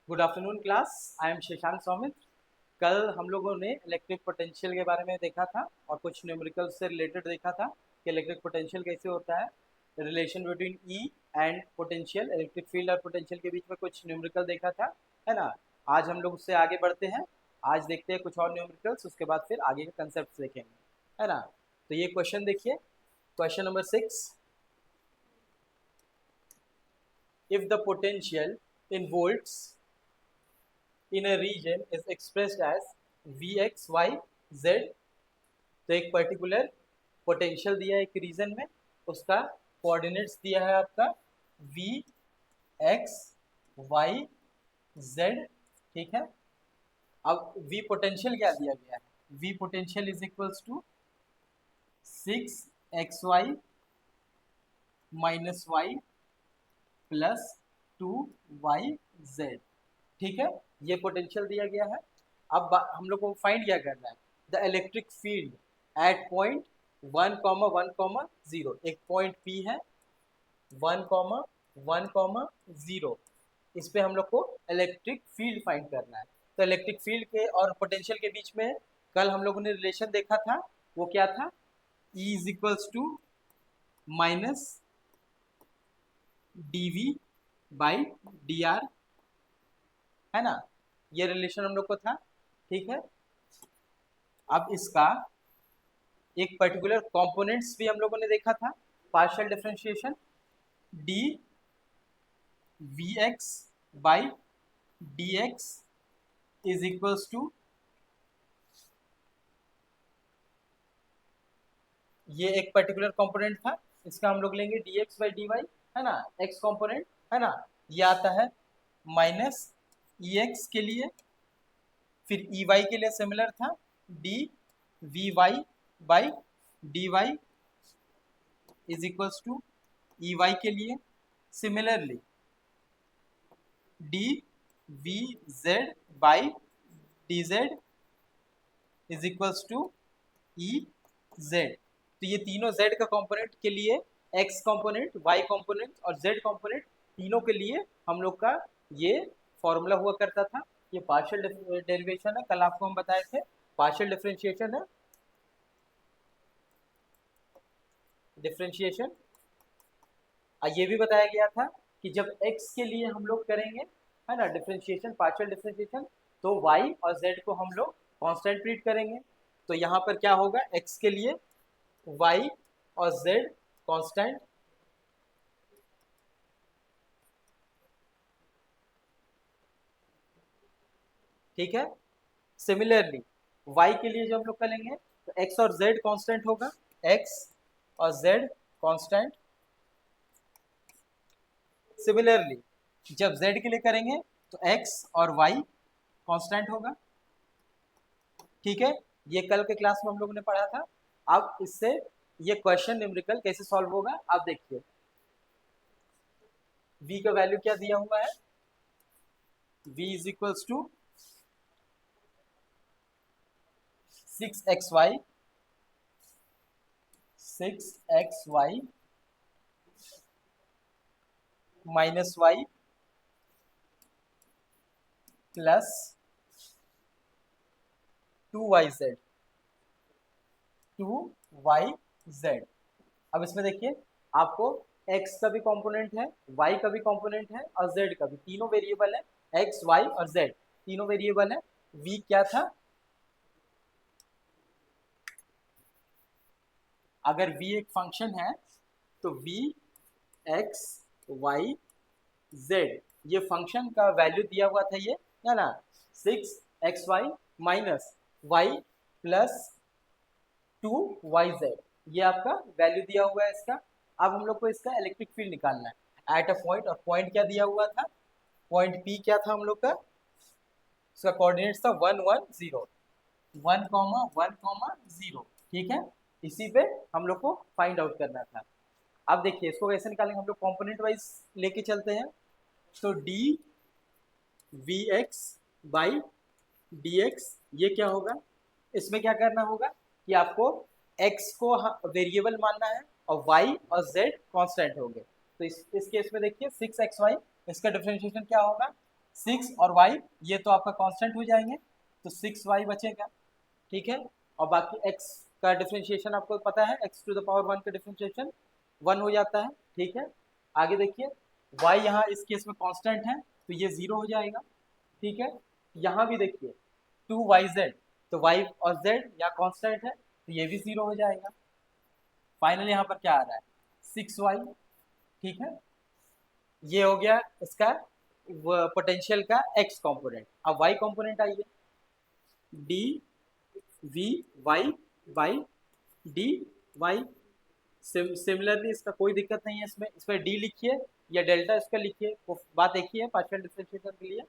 Good afternoon class. I am Shashank Saumitra. कल हम लोगों ने इलेक्ट्रिक पोटेंशियल के बारे में देखा था और कुछ न्यूमेरिकल से रिलेटेड देखा था कि इलेक्ट्रिक पोटेंशियल कैसे होता है, relation between E and potential, electric field और पोटेंशियल के बीच में कुछ न्यूमेरिकल देखा था, है ना। आज हम लोग उससे आगे बढ़ते हैं। आज देखते हैं कुछ और न्यूमेरिकल्स, उसके बाद फिर आगे के कंसेप्ट देखेंगे, है ना। तो ये क्वेश्चन देखिए, question number 6। If the potential in volts in a region is expressed as Vx, Y, Z। तो एक पर्टिकुलर पोटेंशियल दिया है एक रीजन में, उसका कोऑर्डिनेट्स दिया है आपका V, X, Y, Z। ठीक है। अब V पोटेंशियल क्या दिया गया है? V potential is equals to 6xy minus y plus 2yz। ठीक है, ये पोटेंशियल दिया गया है। अब हम लोग को फाइंड क्या करना है? The electric field at point 1,1,0। एक पॉइंट P है 1,1,0, इस पे हम लोग को इलेक्ट्रिक फील्ड फाइंड करना है। तो इलेक्ट्रिक फील्ड के और पोटेंशियल के बीच में कल हम लोगों ने रिलेशन देखा था, वो क्या था? E is equals to minus dV by dr, है ना। ये रिलेशन हम लोग को था। ठीक है। अब इसका एक पर्टिकुलर कंपोनेंट्स भी हम लोगों ने देखा था, partial differentiation d v x by d x is equals to, ये एक पर्टिकुलर कंपोनेंट था, इसका हम लोग लेंगे d x by d y, है ना, एक्स कंपोनेंट, है ना। ये आता है माइनस ई एक्स के लिए, फिर ई वाई के लिए सिमिलर था d v y by d y is equals to E y के लिए similarly d v z by d z is equals to E z. तो ये तीनों जेड का कंपोनेंट के लिए, एक्स कंपोनेंट, वाई कंपोनेंट और जेड कंपोनेंट, तीनों के लिए हम लोग का ये फॉर्मूला हुआ करता था। ये पार्शियल डेरिवेशन है, कल आपको हम बताए थे, पार्शियल डिफरेंशिएशन है, डिफरेंशिएशन। ये भी बताया गया था कि जब x के लिए हम लोग करेंगे, है ना, डिफरेंशिएशन, पार्शियल डिफरेंशिएशन, तो y और z को हम लोग कांस्टेंट ट्रीट करेंगे। तो यहाँ पर क्या होगा? x के लिए y और z कांस्टेंट, ठीक है। सिमिलरली y के लिए जब हम लोग करेंगे तो x और z कांस्टेंट होगा, x और z कांस्टेंट। सिमिलरली जब z के लिए करेंगे तो x और y कांस्टेंट होगा। ठीक है, ये कल के क्लास में हम लोगों ने पढ़ा था। अब इससे ये क्वेश्चन न्यूमेरिकल कैसे सॉल्व होगा आप देखिए। v का वैल्यू क्या दिया हुआ है? v is equals to 6xy 6xy minus y plus 2yz 2yz। अब इसमें देखिए, आपको x का भी कंपोनेंट है, y का भी कंपोनेंट है और z का भी, तीनों वेरिएबल है, x, y और z तीनों वेरिएबल है। v क्या था? अगर v एक फंक्शन है तो v x y z, ये फंक्शन का वैल्यू दिया हुआ था, ये है ना, 6xy minus y plus 2yz, ये आपका वैल्यू दिया हुआ है इसका। अब हम लोग को इसका इलेक्ट्रिक फील्ड निकालना है एट अ पॉइंट, और पॉइंट क्या दिया हुआ था? पॉइंट P क्या था हम लोग का? उसका कोऑर्डिनेट्स था 1,1,0, 1,1,0। ठीक है, इसी पे हम लोग को फाइंड आउट करना था। अब देखिए इसको कैसे निकालेंगे, हम लोग कंपोनेंट वाइज लेके चलते हैं। तो d v x by d x, ये क्या होगा? इसमें क्या करना होगा कि आपको x को वेरिएबल मानना है और y और z कांस्टेंट होंगे। तो इस केस में देखिए 6xy, इसका डिफरेंशिएशन क्या होगा? 6 और y ये तो आपका कांस्टेंट हो जाएंगे, तो 6y बचेगा, ठीक है। और बाकी x का डिफरेंशिएशन आपको पता है, x टू द पावर 1 का डिफरेंशिएशन 1 हो जाता है, ठीक है। आगे देखिए y यहाँ इस केस में कांस्टेंट है तो ये 0 हो जाएगा, ठीक है। यहाँ भी देखिए 2yz, तो y और z यहाँ कांस्टेंट है तो ये भी 0 हो जाएगा। फाइनल यहाँ पर क्या आ रहा है 6y, ठीक है। ये हो गया इसका पोटेंशियल का x कंपोनेंट। अब y कंपोनेंट आइए, d v y by d y. Similarly इसका कोई दिक्कत नहीं है, इसमें डी लिखिए या डेल्टा इसका लिखिए, वो बात एक ही है पार्शियल डिफरेंशिएशन के लिए,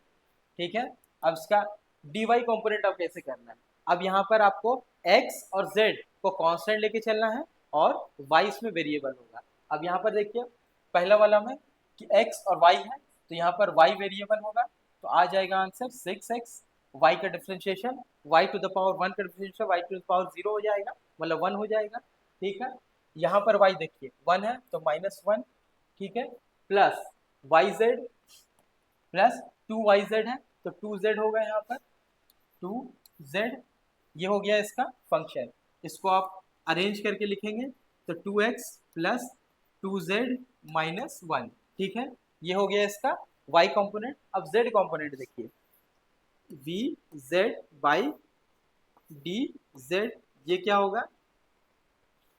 ठीक है। अब इसका डी वाई कॉम्पोनेंट अब कैसे करना है, अब यहाँ पर आपको x और z को कांस्टेंट लेके चलना है और y इसमें वेरिएबल होगा। अब यहाँ पर देखिए पहला वाला में कि x और y है तो यहाँ पर y वेरिएबल होगा, तो आ जाएगा आंसर 6x, y का differentiation y to the power 1 का differentiation y to the power 0 हो जाएगा, मतलब 1 हो जाएगा, ठीक है। यहाँ पर y देखिए 1 है तो -1, ठीक है, प्लस yz प्लस 2yz है तो 2z होगा यहाँ पर 2z, ये हो गया इसका फंक्शन। इसको आप अरेंज करके लिखेंगे तो 2x प्लस 2z माइनस 1, ठीक है। ये हो गया इसका y कंपोनेंट। अब z कंपोनेंट देखिए we z by d Z, ये क्या होगा,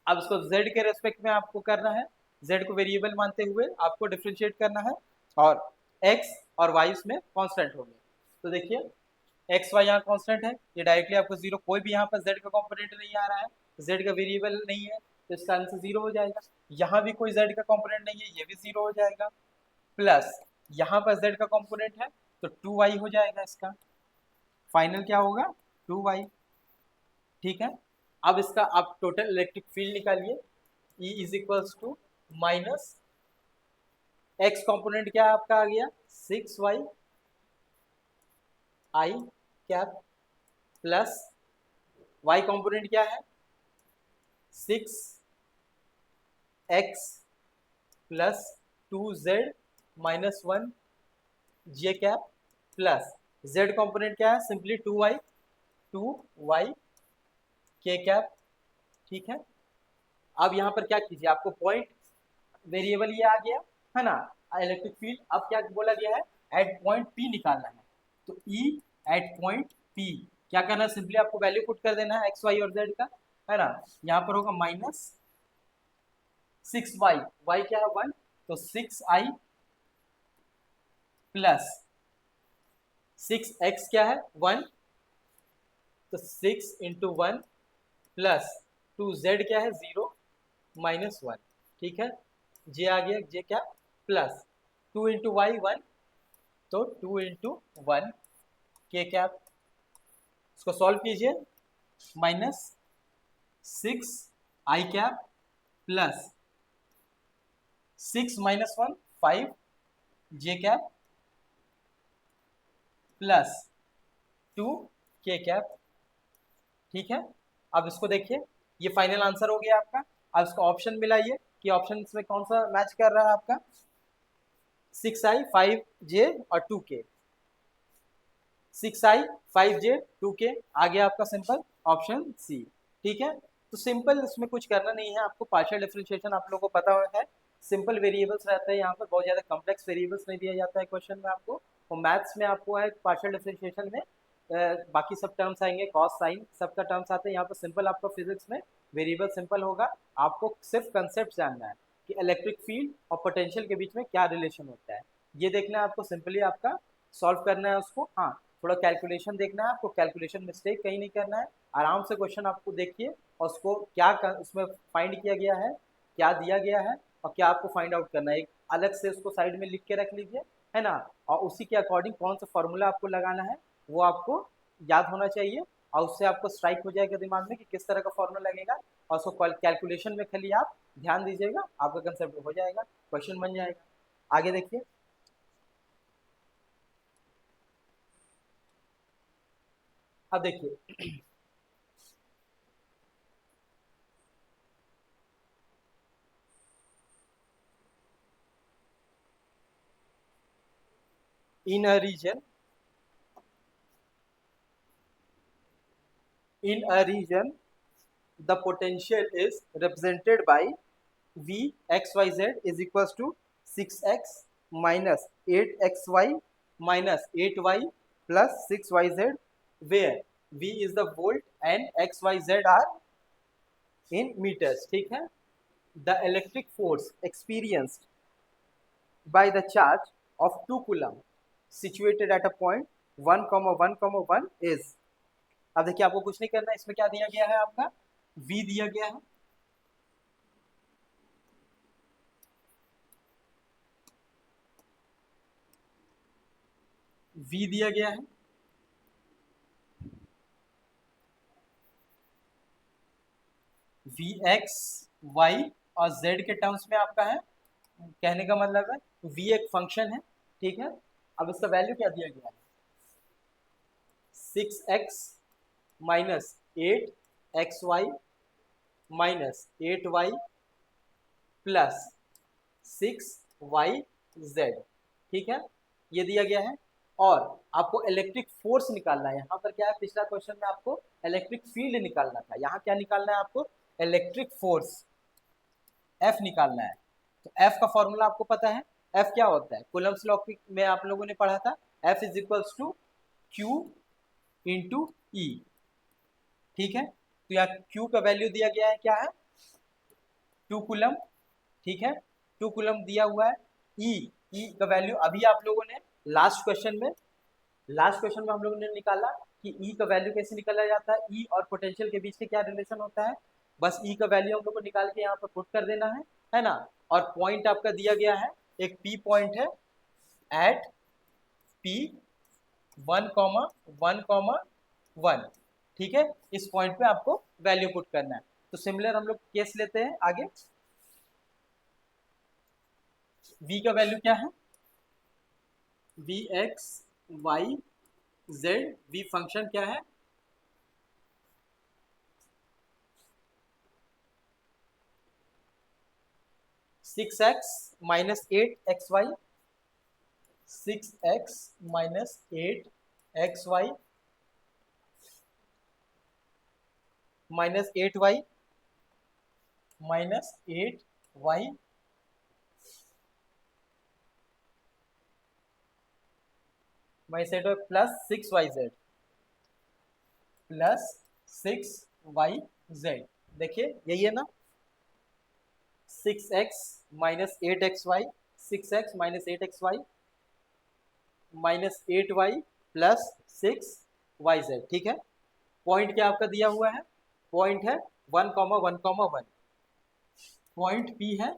अब इसको z के रेस्पेक्ट में आपको करना है, z को वेरिएबल मानते हुए आपको डिफ्रेंशिएट करना है और x और y इसमें कांस्टेंट हो गए। तो देखिए एक्स वाई यहाँ कांस्टेंट है, ये डायरेक्टली आपको 0, कोई भी यहाँ पर z का कंपोनेंट नहीं आ रहा है, z का वेरिएबल नहीं है तो इसका आंसर 0 हो जाएगा। यहाँ भी कोई z का कंपोनेंट नहीं है, ये भी 0 हो जाएगा, प्लस यहाँ पर z का कंपोनेंट है तो 2y हो जाएगा इसका, फाइनल क्या होगा 2y, ठीक है। अब इसका आप टोटल इलेक्ट्रिक फील्ड निकालिए, E is equals to minus x component क्या आपका आ गया 6y i cap, plus y component क्या है 6x plus 2z minus 1 j cap, plus z component क्या है सिंपली 2y के कैप, ठीक है। अब यहाँ पर क्या कीजिए, आपको पॉइंट वेरिएबल ये आ गया है ना इलेक्ट्रिक फील्ड, अब क्या बोला गया है एट पॉइंट P निकालना है, तो E एट पॉइंट P क्या करना है, सिंपली आपको वैल्यू पुट कर देना है एक्स वाई और जेड का, है ना। यहाँ पर होगा माइनस 6y, y क्या है 1 तो 6i प्लस 6x क्या है 1 तो 6 इंटू 1 प्लस 2z क्या है 0 माइनस 1, ठीक है। जे आ गया जे क्या प्लस 2 इंटू वाई 1 तो 2 इंटू 1 के कैप, इसको सॉल्व कीजिए माइनस 6 आई कैप प्लस 6 माइनस 1 5 जे कैप प्लस 2 के कैप, ठीक है। अब इसको देखिए ये फाइनल आंसर हो गया आपका। अब इसको ऑप्शन मिलाइए कि ऑप्शन इसमें कौन सा मैच कर रहा है आपका 6i 5j और 2k, 6i 5j 2k आ गया आपका सिंपल ऑप्शन सी, ठीक है। तो सिंपल इसमें कुछ करना नहीं है, आपको पार्शियल डिफरेंशिएशन आप लोगों को पता है, सिंपल वेरिएबल्स रहता है यहाँ पर, बहुत ज़्यादा कॉम्प्लेक्स वेरिएबल्स नहीं दिया जाता है क्वेश्चन में आपको। और मैथ्स में आपको है पार्शियल डिफरेंशिएशन में बाकी सब टर्म्स आएंगे, कॉस साइन सबका टर्म्स आते हैं, यहाँ पर सिंपल आपका फिजिक्स में वेरिएबल सिंपल होगा, आपको सिर्फ कंसेप्ट जानना है कि इलेक्ट्रिक फील्ड और पोटेंशियल के बीच में क्या रिलेशन होता है, ये देखना है आपको, सिंपली आपका सॉल्व करना है उसको। हाँ थोड़ा कैलकुलेशन देखना है आपको, कैलकुलेशन मिस्टेक कहीं नहीं करना है, आराम से क्वेश्चन आपको देखिए और उसको क्या उसमें फाइंड किया गया है, क्या दिया गया है और क्या आपको फाइंड आउट करना है, एक अलग से उसको साइड में लिख के रख लीजिए, है ना। और उसी के अकॉर्डिंग कौन सा फॉर्मूला आपको लगाना है वो आपको याद होना चाहिए, और उससे आपको स्ट्राइक हो जाएगा दिमाग में कि किस तरह का फॉर्मूला लगेगा, और उसको कैलकुलेशन में खाली आप ध्यान दीजिएगा, आपका कंसेप्ट हो जाएगा, क्वेश्चन बन जाएगा। आगे देखिए अब देखिए in a region in a region the potential is represented by V xyz is equals to 6x minus 8xy minus 8y plus 6yz, where V is the volt and xyz are in meters. ठीक है. The electric force experienced by the charge of 2 coulomb situated at a point 1, 1, 1 is. अब देखिए आपको कुछ नहीं करना है, इसमें क्या दिया गया है, आपका V दिया गया है, V दिया गया है, Vx y और z के टर्म्स में आपका है. कहने का मतलब है V एक फंक्शन है. ठीक है. अब इसका वैल्यू क्या दिया गया है, 6x minus 8xy minus 8y plus 6yz. ठीक है, ये दिया गया है. और आपको इलेक्ट्रिक फोर्स निकालना है. यहाँ पर क्या है, पिछला क्वेश्चन में आपको इलेक्ट्रिक फील्ड निकालना था, यहाँ क्या निकालना है, आपको इलेक्ट्रिक फोर्स F निकालना है. तो F का फॉर्मूला आपको पता है. F क्या होता है, कूलम्ब्स लॉ में आप लोगों ने पढ़ा था, F is equals to Q into E. ठीक है, तो यहाँ Q का वैल्यू दिया गया है, क्या है, 2 कूलम. ठीक है, 2 कूलम दिया हुआ है. E का वैल्यू अभी आप लोगों ने लास्ट क्वेश्चन में हम लोगों ने निकाला कि E का वैल्यू कैसे निकाला जाता है. E और पोटेंशियल के बीच में क्या रिलेशन होता है, बस E का वैल्यू हम लोग को निकाल के यहाँ पर पुट कर देना है ना. और पॉइंट आपका दिया गया है, एक P पॉइंट है एट P 1,1,1. ठीक है, इस पॉइंट पे आपको वैल्यू पुट करना है. तो सिमिलर हम लोग केस लेते हैं आगे. V का वैल्यू क्या है, Vx y z. V function क्या है, 6x minus 8xy, 6x minus 8xy minus 8y minus 8y minus 8y plus 6yz plus 6yz. देखिए यही है ना, 6x minus 8xy, 6x minus 8xy minus 8y plus 6yz. ठीक है, point क्या आपका दिया हुआ है, पॉइंट है 1,1,1. पॉइंट P है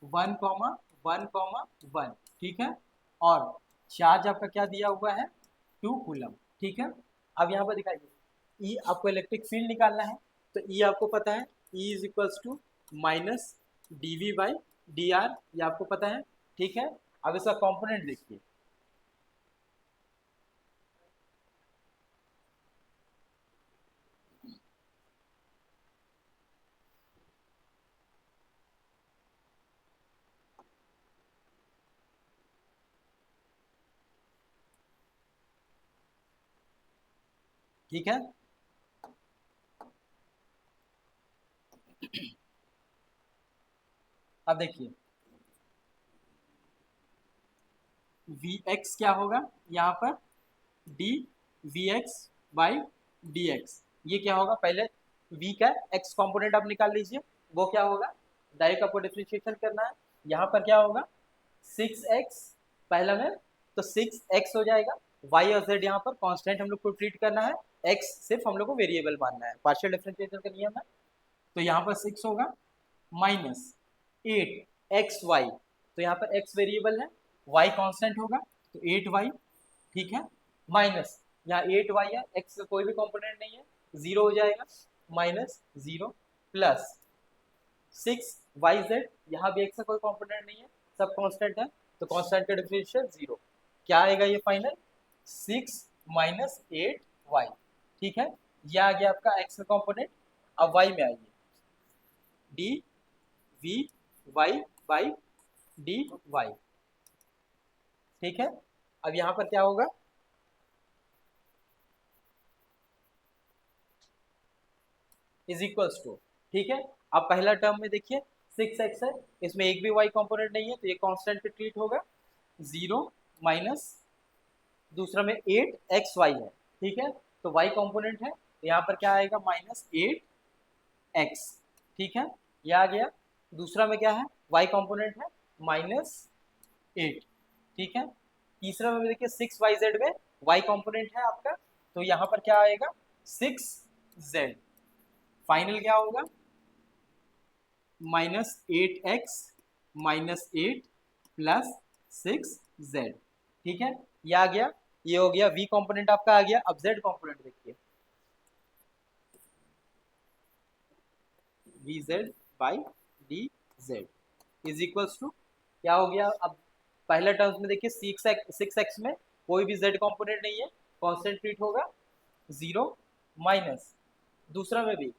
1,1,1. ठीक है, और चार्ज आपका क्या दिया हुआ है, 2 कूलम. ठीक है, अब यहाँ पर दिखाइए, E आपको इलेक्ट्रिक फील्ड निकालना है. तो E आपको पता है, E is equals to minus dV by dr, ये आपको पता है. ठीक है, अब इसका कंपोनेंट देखिए, ठीक है. अब देखिए Vx क्या होगा, यहाँ पर dVx बाई dx. ये क्या होगा, पहले V का x कंपोनेंट आप निकाल लीजिए, वो क्या होगा, डायरेक्ट आपको डिफरेंशिएशन करना है. यहाँ पर क्या होगा, 6x पहला में, तो 6x हो जाएगा. y और z यहाँ पर कांस्टेंट हम लोग को ट्रीट करना है, x सिर्फ हम लोग को वेरिएबल मानना है, पार्शियल डिफरेंशिएशन का नियम है. तो यहाँ पर 6 होगा माइनस 8xy, तो यहाँ पर x वेरिएबल है, y कांस्टेंट होगा, तो 8y. ठीक है, माइनस यहाँ 8y है, x का कोई भी कंपोनेंट नहीं है, 0 हो जाएगा, माइनस 0 प्लस 6yz. यहाँ भी x का कोई कंपोनेंट नहीं है, सब कांस्टेंट है, तो कांस्टेंट का डिफरेंशियल 0. क्या आएगा ये फाइनल, 6 माइनस 8y. ठीक है, ये आ गया आपका x का कंपोनेंट. अब y में आइए, d v y by d y. ठीक है, अब यहाँ पर क्या होगा, इज इक्वल्स टू, ठीक है। अब पहला टर्म में देखिए 6x है, इसमें एक भी y कंपोनेंट नहीं है तो ये कांस्टेंट पे ट्रीट होगा, 0 माइनस दूसरा में 8xy है, ठीक है। तो y कंपोनेंट है तो यहाँ पर क्या आएगा -8x, ठीक है, ये आ गया। दूसरा में क्या है y कंपोनेंट है -8, ठीक है। तीसरा में देखिए 6yz में y कंपोनेंट है आपका, तो यहाँ पर क्या आएगा 6z। फाइनल क्या होगा -8x -8 प्लस 6z, ठीक है, ये आ गया। ये हो गया v कंपोनेंट आपका आ गया। अब z कंपोनेंट देखिए, vz by dz is equals to क्या हो गया। अब पहले टर्म्स में देखिए 6x में कोई भी z कंपोनेंट नहीं है, कांस्टेंट ट्रीट होगा, 0 माइनस दूसरा में भी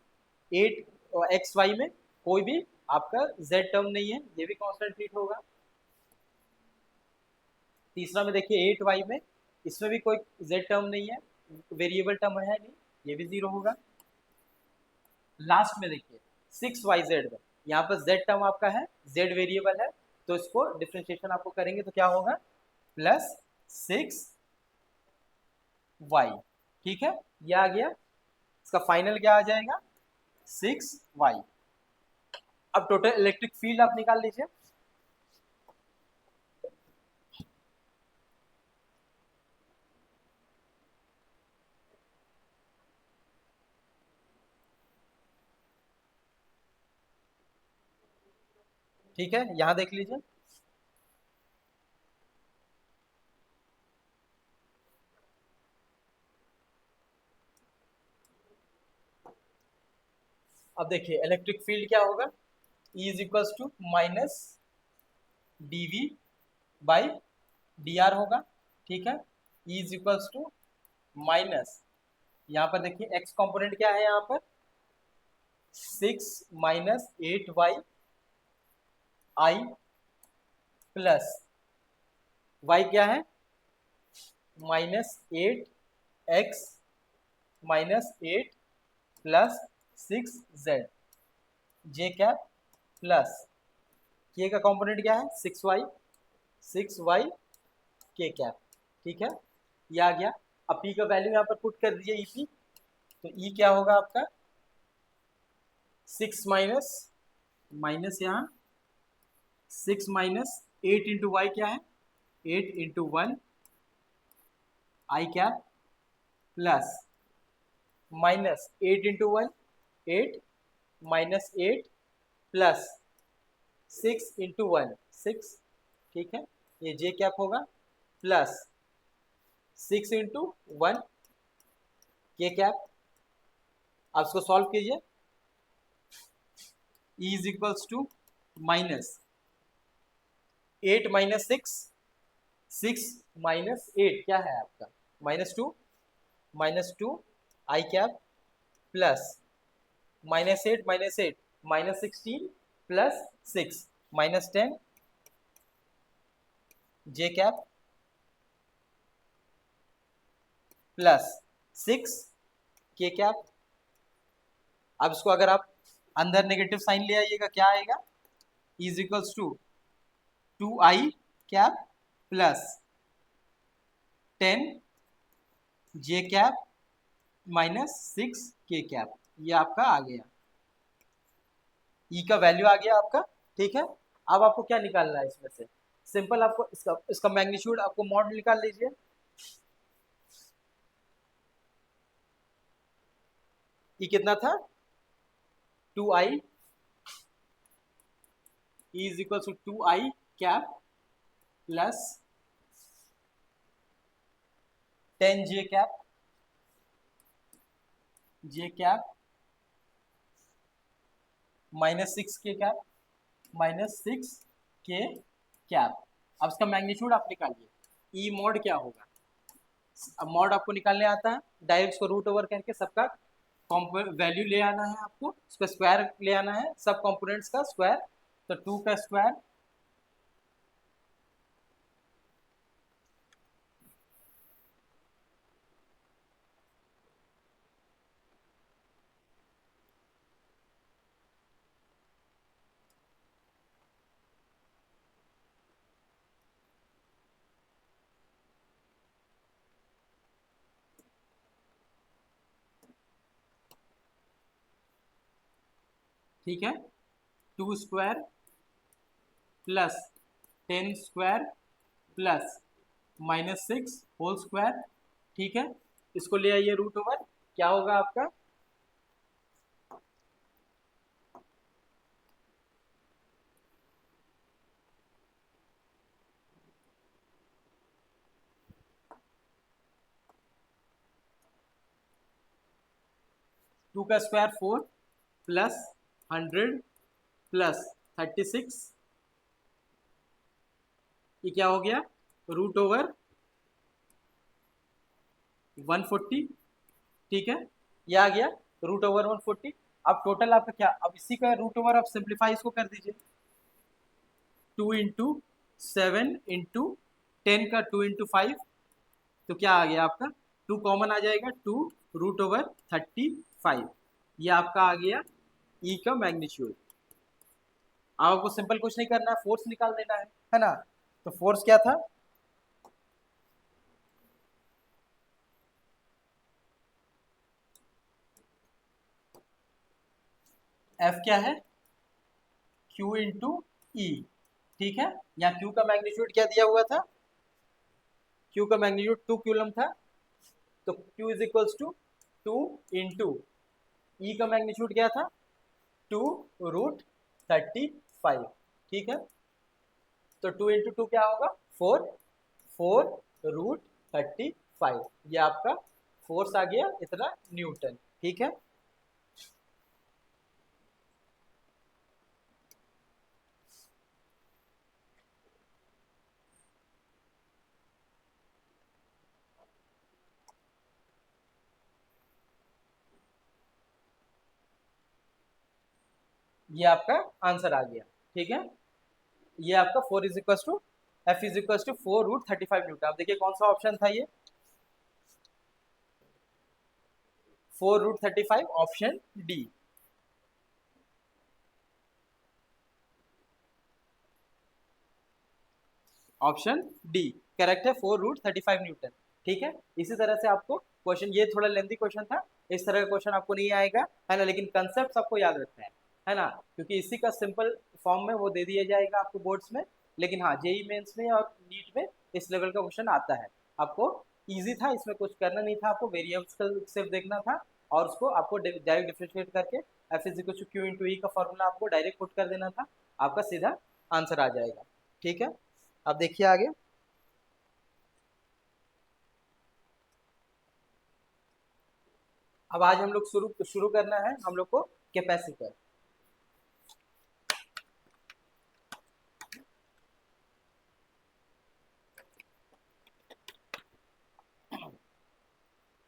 8xy में कोई भी आपका z टर्म नहीं है, ये भी कांस्टेंट ट्रीट होगा। तीसरा में देखिए 8y में, इसमें भी कोई z टर्म नहीं है, वेरिएबल टर्म है नहीं, ये भी 0 होगा। लास्ट में देखिए 6yz में, यहाँ पर z टर्म आपका है, z वेरिएबल है, तो इसको डिफ्रेंशिएशन आपको करेंगे तो क्या होगा प्लस 6y, ठीक है, ये आ गया। इसका फाइनल क्या आ जाएगा 6y। अब टोटल इलेक्ट्रिक फील्ड आप निकाल लीजिए। ठीक है, यहां देख लीजिए, अब देखिए इलेक्ट्रिक फील्ड क्या होगा, E is equals to minus dv by dr होगा, ठीक है। E is equals to minus, यहाँ पर देखिए x कंपोनेंट क्या है, यहाँ पर 6 minus 8y i plus y क्या है -8x -8 plus 6z j cap plus k का कंपोनेंट क्या है 6y k कैप, ठीक है, ये आ गया। अब p का वैल्यू यहाँ पर पुट कर दीजिए EP, तो E क्या होगा आपका 6 माइनस माइनस यहाँ 6 माइनस 8 इंटू वाई क्या है 8 into 1 I cap plus minus 8 into 1 8 minus 8 plus 6 into 1 6, ठीक है, ये जे कैप होगा प्लस 6 इंटू 1 के कैप। आप इसको सॉल्व कीजिए, E is equals to minus 8 minus 6 6 minus 8 क्या है आपका -2 I cap plus -8 -16 plus 6 -10 J cap plus 6 के कैप। अब इसको अगर आप अंदर नेगेटिव साइन ले आइएगा क्या आएगा is equals to 2i cap plus 10 J cap -6 के कैप, ये आपका आ गया, ई का वैल्यू आ गया आपका, ठीक है। अब आपको क्या निकालना है इसमें से, सिंपल आपको इसका मैग्नीट्यूड आपको मॉड निकाल लीजिए। ई कितना था 2i, E is equal to 2i cap plus 10 J cap -6 के कैप -6 के कैप। अब इसका मैग्नीट्यूड आप निकालिए, ई मॉड क्या होगा, अब मॉड आपको निकालने आता है, डायरेक्ट इसको रूट ओवर करके सबका वैल्यू ले आना है, आपको उसका स्क्वायर ले आना है, सब कंपोनेंट्स का स्क्वायर, तो 2 का स्क्वायर ठीक है, 2 square plus 10 square plus -6 whole square. ठीक है, इसको ले आइए रूट ओवर, क्या होगा आपका 2 का स्क्वायर 4 प्लस 100 प्लस 36, ये क्या हो गया रूट ओवर 140। ठीक है, ये आ गया रूट ओवर 140। अब टोटल आपका क्या, अब इसी का रूट ओवर आप सिंप्लीफाई इसको कर दीजिए, 2 इंटू 7 इंटू 10 का 2 इंटू 5, तो क्या आ गया आपका 2 कॉमन आ जाएगा, 2 रूट ओवर 35, ये आपका आ गया ई का मैग्नीट्यूड। आपको सिंपल कुछ नहीं करना है, फोर्स निकाल देना है ना। तो फोर्स क्या था, एफ क्या है Q इंटू ई। ठीक है, यहाँ Q का मैग्नीट्यूड क्या दिया हुआ था, Q का मैग्नीट्यूड 2 कूलम था, तो Q is equals to 2 into E का मैग्नीट्यूड क्या था 2 रूट 35। ठीक है, तो 2 इंटू 2 क्या होगा 4, 4 रूट 35, ये आपका फोर्स आ गया इतना न्यूटन। ठीक है, ये आपका आंसर आ गया। ठीक है, ये आपका 4 is equal to F is equal to 4 root 35 newton. आप देखिए कौन सा ऑप्शन था ये, 4 root 35, option D. Option D correct है, 4 रूट 35 न्यूटन। ठीक है, इसी तरह से आपको क्वेश्चन, ये थोड़ा लेंथी क्वेश्चन था, इस तरह का क्वेश्चन आपको नहीं आएगा है ना, लेकिन कंसेप्ट आपको याद रखना है ना, क्योंकि इसी का सिंपल फॉर्म में वो दे दिया जाएगा आपको बोर्ड्स में। लेकिन हाँ, जेई मेंस में और नीट में इस लेवल का क्वेश्चन आता है आपको। इजी था, इसमें कुछ करना नहीं था, आपको वेरिएबल्स का सिर्फ देखना था और उसको आपको डायरेक्ट डिफरेंशिएट करके F is equal to Q into E का फॉर्मूला आपको डायरेक्ट पुट कर देना था, आपका सीधा आंसर आ जाएगा। ठीक है, अब देखिए आगे, अब आज हम लोग शुरू शुरू करना है हम लोग को कैपेसिटर।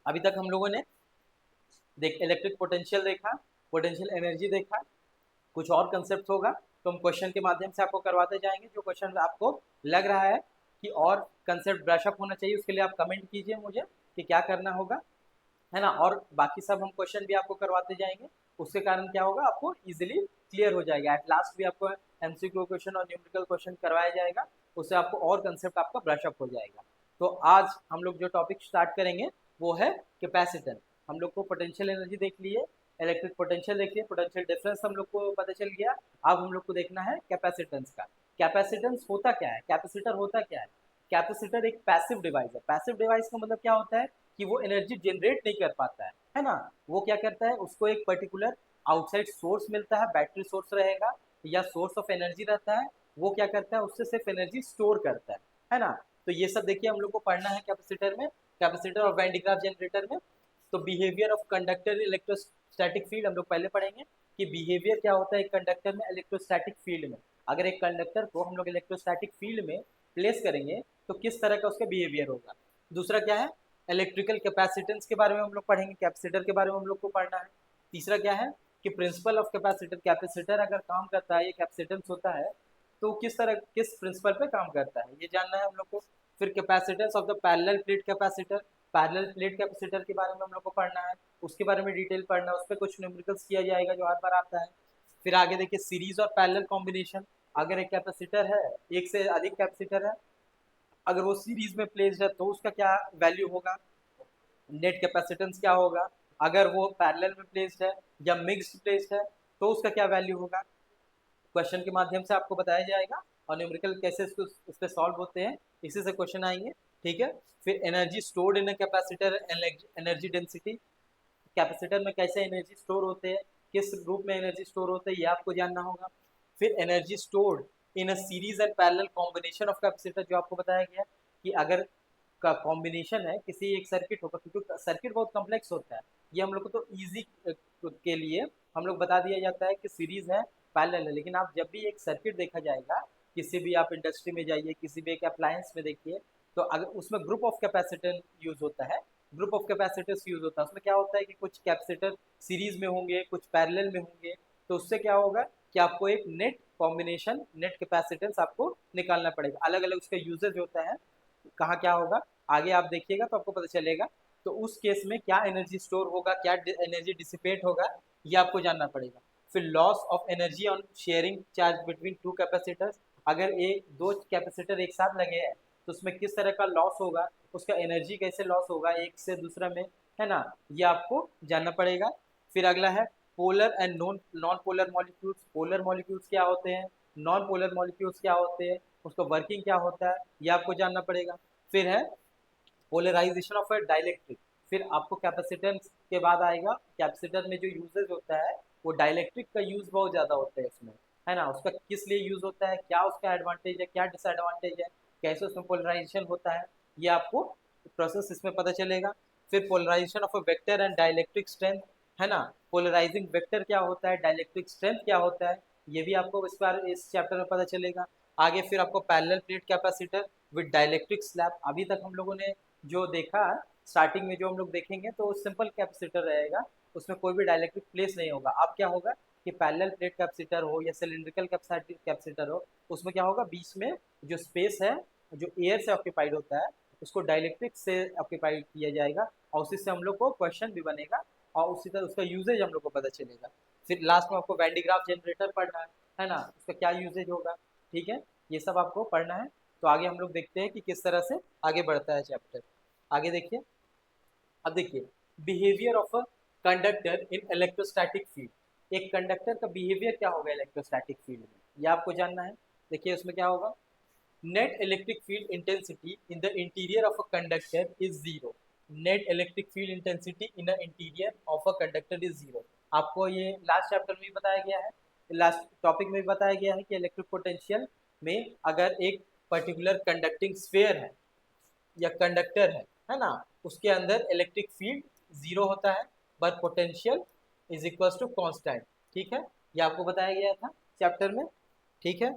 अभी तक हम लोगों ने देख इलेक्ट्रिक पोटेंशियल देखा, पोटेंशियल एनर्जी देखा, कुछ और कंसेप्ट होगा तो हम क्वेश्चन के माध्यम से आपको करवाते जाएंगे। जो क्वेश्चन आपको लग रहा है कि और कंसेप्ट ब्रशअप होना चाहिए, उसके लिए आप कमेंट कीजिए मुझे कि क्या करना होगा, है ना। और बाकी सब हम क्वेश्चन भी आपको करवाते जाएंगे, उसके कारण क्या होगा आपको इजीली क्लियर हो जाएगा। एट लास्ट भी आपको एमसीक्यू क्वेश्चन और न्यूमेरिकल क्वेश्चन करवाया जाएगा, उससे आपको और कंसेप्ट आपका ब्रशअप हो जाएगा। तो आज हम लोग जो टॉपिक स्टार्ट करेंगे वो है कैपेसिटेंस। हम लोग को पोटेंशियल एनर्जी देख लिए, इलेक्ट्रिक पोटेंशियल देख लिए, पोटेंशियल डिफरेंस हम लोग को पता चल गया। अब हम लोग को देखना है कैपेसिटेंस का। कैपेसिटेंस होता क्या है, कैपेसिटर होता क्या है। कैपेसिटर एक पैसिव डिवाइस है। पैसिव डिवाइस का मतलब क्या होता है कि वो एनर्जी जनरेट नहीं कर पाता है ना। वो क्या करता है, उसको एक पर्टिकुलर आउटसाइड सोर्स मिलता है, बैटरी सोर्स रहेगा या सोर्स ऑफ एनर्जी रहता है, वो क्या करता है उससे सिर्फ एनर्जी स्टोर करता है ना। तो ये सब देखिए हम लोग को पढ़ना है कैपेसिटर में, कैपेसिटर और वैन डी ग्राफ जनरेटर में। तो behaviour of conductor electrostatic field हम लोग पहले पढ़ेंगे कि बिहेवियर क्या होता है एक कंडक्टर में इलेक्ट्रोस्टैटिक फील्ड में। अगर एक कंडक्टर को हम लोग इलेक्ट्रोस्टैटिक फील्ड में प्लेस करेंगे तो किस तरह का उसका बिहेवियर होगा। दूसरा क्या है, इलेक्ट्रिकल कैपेसिटेंस के बारे में हम लोग पढ़ेंगे, कैपेसिटर के बारे में हम लोग को पढ़ना है। तीसरा क्या है कि प्रिंसिपल ऑफ कैपेसिटर, कैपेसिटर अगर काम करता है, ये कैपेसिटेंस होता है तो किस तरह किस प्रिंसिपल पे काम करता है ये जानना है हम लोग को। फिर capacitance of the parallel plate capacitor, parallel plate capacitor के बारे में हम लोग को पढ़ना है, उसके बारे में डिटेल पढ़ना है, उस पर कुछ न्यूमेरिकल्स किया जाएगा जो हर बार आता है। फिर आगे देखिए सीरीज और पैरेलल कॉम्बिनेशन। अगर एक कैपेसिटर है, एक से अधिक कैपेसिटर है, अगर वो सीरीज में प्लेस्ड है तो उसका क्या वैल्यू होगा, नेट कैपेसिटेंस क्या होगा। अगर वो पैरेलल में प्लेस्ड है या मिक्स्ड प्लेस्ड है तो उसका क्या वैल्यू होगा, क्वेश्चन के माध्यम से आपको बताया जाएगा और न्यूमेरिकल कैसे इस पे सॉल्व होते हैं, इसी से क्वेश्चन आएंगे। ठीक है, फिर energy stored in a capacitor, energy density, capacitor में कैसे एनर्जी स्टोर होते हैं, किस रूप में एनर्जी स्टोर होते हैं, ये आपको जानना होगा। फिर energy stored in a series and parallel combination of capacitor, जो आपको बताया गया कि अगर का कॉम्बिनेशन है किसी एक सर्किट होगा, क्योंकि सर्किट बहुत कॉम्प्लेक्स होता है, ये हम लोग को तो इजी के लिए हम लोग बता दिया जाता है कि सीरीज है पैरेलल है, लेकिन आप जब भी एक सर्किट देखा जाएगा, किसी भी आप इंडस्ट्री में जाइए, किसी भी एक अप्लायंस में देखिए, तो अगर उसमें ग्रुप ऑफ कैपेसिटर यूज होता है, ग्रुप ऑफ कैपेसिटर्स यूज होता है, उसमें क्या होता है कि कुछ कैपेसिटर सीरीज में होंगे, कुछ पैरेलल में होंगे, तो उससे क्या होगा कि आपको एक नेट कॉम्बिनेशन, नेट कैपेसिटेंस आपको निकालना पड़ेगा, अलग अलग उसका यूजेज होता है, कहाँ क्या होगा आगे आप देखिएगा तो आपको पता चलेगा। तो उस केस में क्या एनर्जी स्टोर होगा, क्या एनर्जी डिसिपेट होगा, ये आपको जानना पड़ेगा। फिर loss of energy on sharing charge between two capacitors, अगर एक दो कैपेसिटर एक साथ लगे हैं तो उसमें किस तरह का लॉस होगा, उसका एनर्जी कैसे लॉस होगा एक से दूसरा में, है ना, ये आपको जानना पड़ेगा। फिर अगला है polar and non polar molecules, polar molecules क्या होते हैं, नॉन पोलर मॉलिक्यूल्स क्या होते हैं, उसका वर्किंग क्या होता है, ये आपको जानना पड़ेगा। फिर है पोलराइजेशन ऑफ ए डाइलेक्ट्रिक, फिर आपको कैपेसिटेंस के बाद आएगा, कैपेसिटर में जो यूजेज होता है वो डाइलेक्ट्रिक का यूज बहुत ज़्यादा होता है इसमें, है ना, उसका किस लिए यूज होता है, क्या उसका एडवांटेज है, क्या डिसएडवांटेज है, कैसे उसमें पोलराइजेशन होता है, ये आपको प्रोसेस इसमें पता चलेगा। फिर polarisation of a vector and dielectric strength, है ना, पोलराइजिंग वेक्टर क्या होता है, डाइलेक्ट्रिक स्ट्रेंथ क्या होता है, ये भी आपको इस बार इस चैप्टर में पता चलेगा। आगे फिर आपको parallel plate capacitor with dielectric slab, अभी तक हम लोगों ने जो देखा स्टार्टिंग में, जो हम लोग देखेंगे तो सिंपल कैपेसिटर रहेगा, उसमें कोई भी डाइलेक्ट्रिक प्लेस नहीं होगा। अब क्या होगा कि पैरेलल प्लेट कैपेसिटर हो या सिलिंड्रिकल कैपेसिटर हो, उसमें क्या होगा बीच में जो स्पेस है, जो एयर से ऑक्यूपाइड होता है, उसको डाइलेक्ट्रिक से ऑक्यूपाइड किया जाएगा, और उसी से हम लोग को क्वेश्चन भी बनेगा और उसी तरह उसका यूजेज हम लोग को पता चलेगा। फिर लास्ट में आपको वैन डी ग्राफ जनरेटर पढ़ना है ना, उसका क्या यूजेज होगा, ठीक है, ये सब आपको पढ़ना है। तो आगे हम लोग देखते हैं कि किस तरह से आगे बढ़ता है चैप्टर। आगे देखिए, अब देखिए behaviour of a conductor in electrostatic field, एक कंडक्टर का बिहेवियर क्या होगा इलेक्ट्रोस्टैटिक फील्ड में, ये आपको जानना है। देखिए उसमें क्या होगा, net electric field intensity in the interior of a conductor is zero, net electric field intensity in the interior of a conductor is zero, आपको ये लास्ट चैप्टर में भी बताया गया है, लास्ट टॉपिक में भी बताया गया है कि इलेक्ट्रिक पोटेंशियल में अगर एक पर्टिकुलर कंडक्टिंग स्फीयर है या कंडक्टर है ना, उसके अंदर इलेक्ट्रिक फील्ड जीरो होता है, but potential is equal to constant. ठीक है, ये आपको बताया गया था चैप्टर में। ठीक है,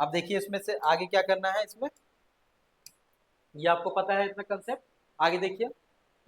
अब देखिए इसमें से आगे क्या करना है, इसमें ये आपको पता है इतना कंसेप्ट। आगे देखिए,